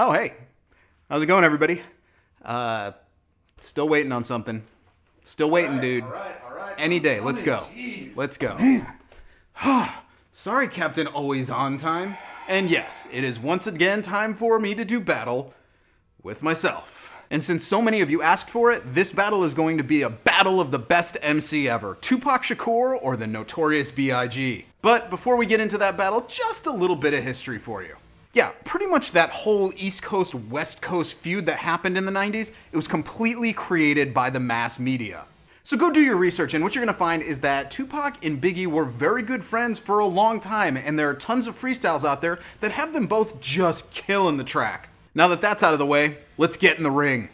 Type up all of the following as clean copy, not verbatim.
Oh, hey. How's it going, everybody? Still waiting on something. Still waiting, dude. All right. Any day. Let's go. Jeez. Let's go. Sorry, Captain Always On Time. And yes, it is once again time for me to do battle with myself. And since so many of you asked for it, this battle is going to be a battle of the best MC ever. Tupac Shakur or the Notorious B.I.G. But before we get into that battle, just a little bit of history for you. Yeah, pretty much that whole East Coast, West Coast feud that happened in the 90s, it was completely created by the mass media. So go do your research, and what you're gonna find is that Tupac and Biggie were very good friends for a long time, and there are tons of freestyles out there that have them both just killing the track. Now that that's out of the way, let's get in the ring.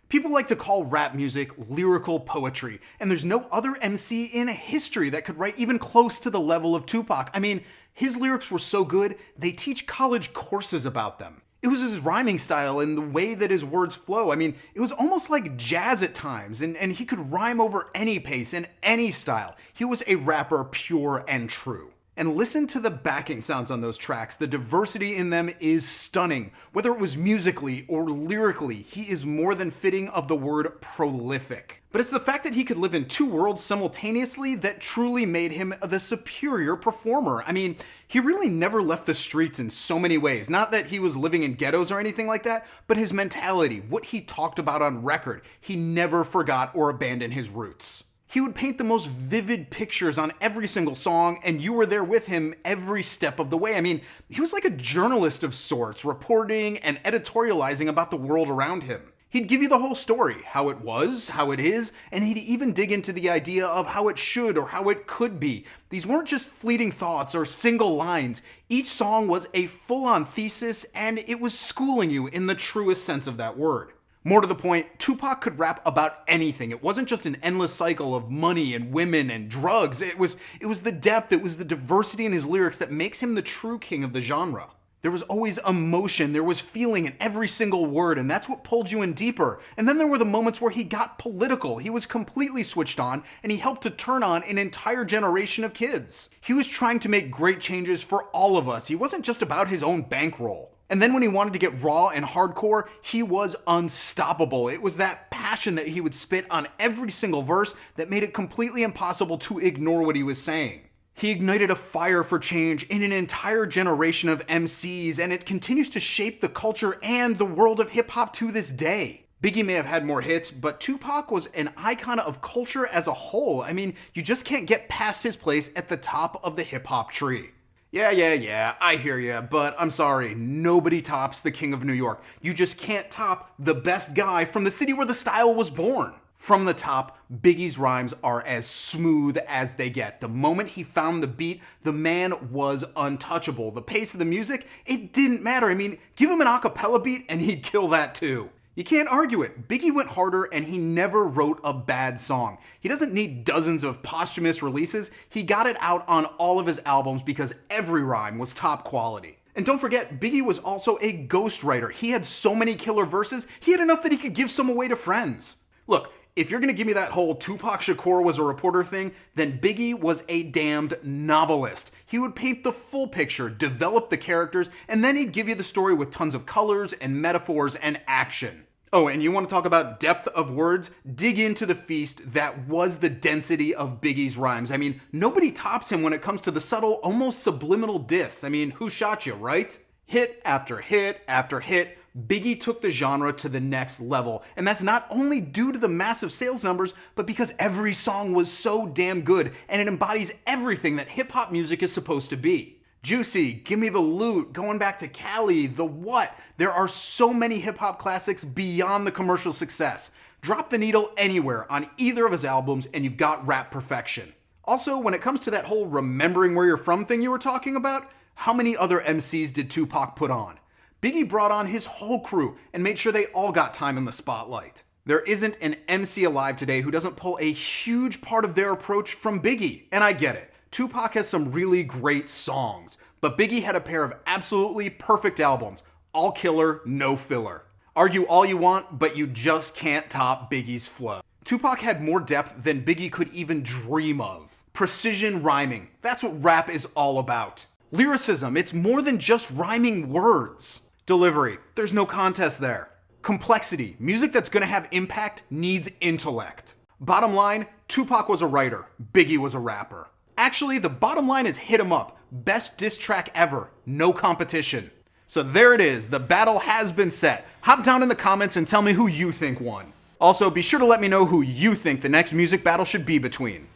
People like to call rap music lyrical poetry, and there's no other MC in history that could write even close to the level of Tupac. I mean, his lyrics were so good, they teach college courses about them. It was his rhyming style and the way that his words flow. I mean, it was almost like jazz at times, and he could rhyme over any pace and any style. He was a rapper pure and true. And listen to the backing sounds on those tracks. The diversity in them is stunning. Whether it was musically or lyrically, he is more than fitting of the word prolific. But it's the fact that he could live in two worlds simultaneously that truly made him the superior performer. I mean, he really never left the streets in so many ways. Not that he was living in ghettos or anything like that, but his mentality, what he talked about on record, he never forgot or abandoned his roots. He would paint the most vivid pictures on every single song, and you were there with him every step of the way. I mean, he was like a journalist of sorts, reporting and editorializing about the world around him. He'd give you the whole story, how it was, how it is, and he'd even dig into the idea of how it should or how it could be. These weren't just fleeting thoughts or single lines. Each song was a full-on thesis, and it was schooling you in the truest sense of that word. More to the point, Tupac could rap about anything. It wasn't just an endless cycle of money and women and drugs. It was the depth, it was the diversity in his lyrics that makes him the true king of the genre. There was always emotion, there was feeling in every single word, and that's what pulled you in deeper. And then there were the moments where he got political. He was completely switched on, and he helped to turn on an entire generation of kids. He was trying to make great changes for all of us. He wasn't just about his own bankroll. And then when he wanted to get raw and hardcore, he was unstoppable. It was that passion that he would spit on every single verse that made it completely impossible to ignore what he was saying. He ignited a fire for change in an entire generation of MCs, and it continues to shape the culture and the world of hip-hop to this day. Biggie may have had more hits, but Tupac was an icon of culture as a whole. I mean, you just can't get past his place at the top of the hip-hop tree. Yeah, I hear ya, but I'm sorry, nobody tops the King of New York. You just can't top the best guy from the city where the style was born. From the top, Biggie's rhymes are as smooth as they get. The moment he found the beat, the man was untouchable. The pace of the music, it didn't matter. I mean, give him an a cappella beat and he'd kill that too. You can't argue it. Biggie went harder and he never wrote a bad song. He doesn't need dozens of posthumous releases. He got it out on all of his albums because every rhyme was top quality. And don't forget, Biggie was also a ghostwriter. He had so many killer verses, he had enough that he could give some away to friends. Look, if you're gonna give me that whole Tupac Shakur was a reporter thing, then Biggie was a damned novelist. He would paint the full picture, develop the characters, and then he'd give you the story with tons of colors and metaphors and action. Oh, and you want to talk about depth of words? Dig into the feast that was the density of Biggie's rhymes. I mean, nobody tops him when it comes to the subtle, almost subliminal diss. I mean, who shot you, right? Hit after hit after hit, Biggie took the genre to the next level. And that's not only due to the massive sales numbers, but because every song was so damn good, and it embodies everything that hip-hop music is supposed to be. Juicy, Gimme the Loot, Going Back to Cali, The What? There are so many hip-hop classics beyond the commercial success. Drop the needle anywhere on either of his albums and you've got rap perfection. Also, when it comes to that whole remembering where you're from thing you were talking about, how many other MCs did Tupac put on? Biggie brought on his whole crew and made sure they all got time in the spotlight. There isn't an MC alive today who doesn't pull a huge part of their approach from Biggie, and I get it. Tupac has some really great songs, but Biggie had a pair of absolutely perfect albums, all killer, no filler. Argue all you want, but you just can't top Biggie's flow. Tupac had more depth than Biggie could even dream of. Precision rhyming, that's what rap is all about. Lyricism, it's more than just rhyming words. Delivery, there's no contest there. Complexity, music that's gonna have impact needs intellect. Bottom line, Tupac was a writer, Biggie was a rapper. Actually, the bottom line is hit 'em up. Best diss track ever, no competition. So there it is, the battle has been set. Hop down in the comments and tell me who you think won. Also, be sure to let me know who you think the next music battle should be between.